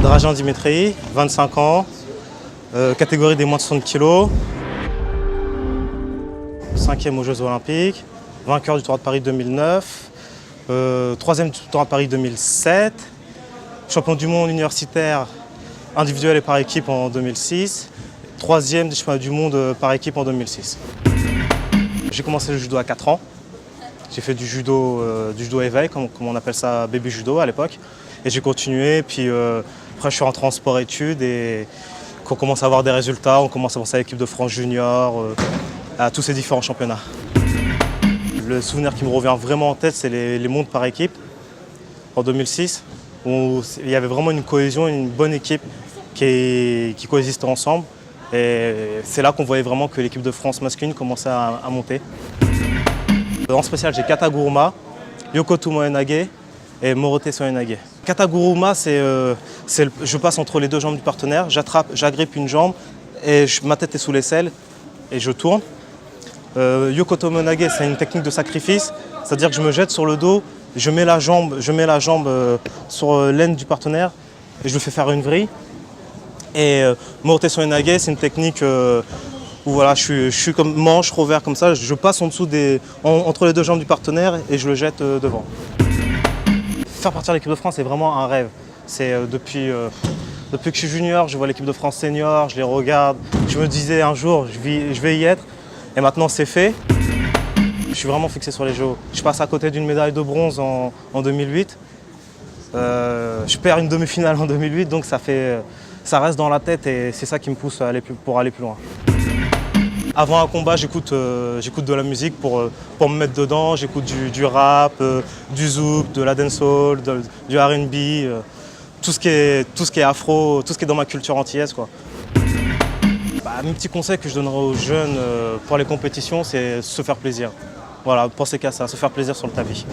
Dragan Dimitri, 25 ans, catégorie des moins de 60 kg, 5e aux Jeux Olympiques, vainqueur du Tour de Paris 2009, 3e du Tour de Paris 2007, champion du monde universitaire individuel et par équipe en 2006, 3e des championnats du monde par équipe en 2006. J'ai commencé le judo à 4 ans. J'ai fait du judo éveil, comme on appelle ça, baby judo à l'époque. Et j'ai continué, puis après je suis rentré en sport-études et on commence à avoir des résultats, on commence à penser à l'équipe de France junior, à tous ces différents championnats. Le souvenir qui me revient vraiment en tête, c'est les mondes par équipe en 2006, où il y avait vraiment une cohésion, une bonne équipe qui coexistait ensemble. Et c'est là qu'on voyait vraiment que l'équipe de France masculine commençait à monter. En spécial, j'ai Kata Guruma, Yoko Tomoe-nage et Morote Soe-nage. Kata Guruma, je passe entre les deux jambes du partenaire, j'agrippe une jambe et ma tête est sous l'aisselle et je tourne. Yoko Tomoe-nage, c'est une technique de sacrifice, c'est-à-dire que je me jette sur le dos, je mets la jambe sur l'aine du partenaire et je le fais faire une vrille. Et Morote Soe-nage, c'est une technique où voilà, je suis comme manche, revers comme ça, je passe en dessous entre les deux jambes du partenaire et je le jette devant. Faire partie de l'équipe de France, c'est vraiment un rêve. C'est depuis que je suis junior, je vois l'équipe de France senior, je les regarde. Je me disais un jour, je vais y être. Et maintenant, c'est fait. Je suis vraiment fixé sur les Jeux. Je passe à côté d'une médaille de bronze en 2008. Je perds une demi-finale en 2008, donc ça reste dans la tête et c'est ça qui me pousse pour aller plus loin. Avant un combat, j'écoute de la musique pour me mettre dedans. J'écoute du rap, du zouk, de la dancehall, du R&B, tout ce qui est afro, tout ce qui est dans ma culture antillaise, quoi. Mes petits conseils que je donnerais aux jeunes pour les compétitions, c'est se faire plaisir. Voilà, pensez qu'à ça, se faire plaisir sur le tapis.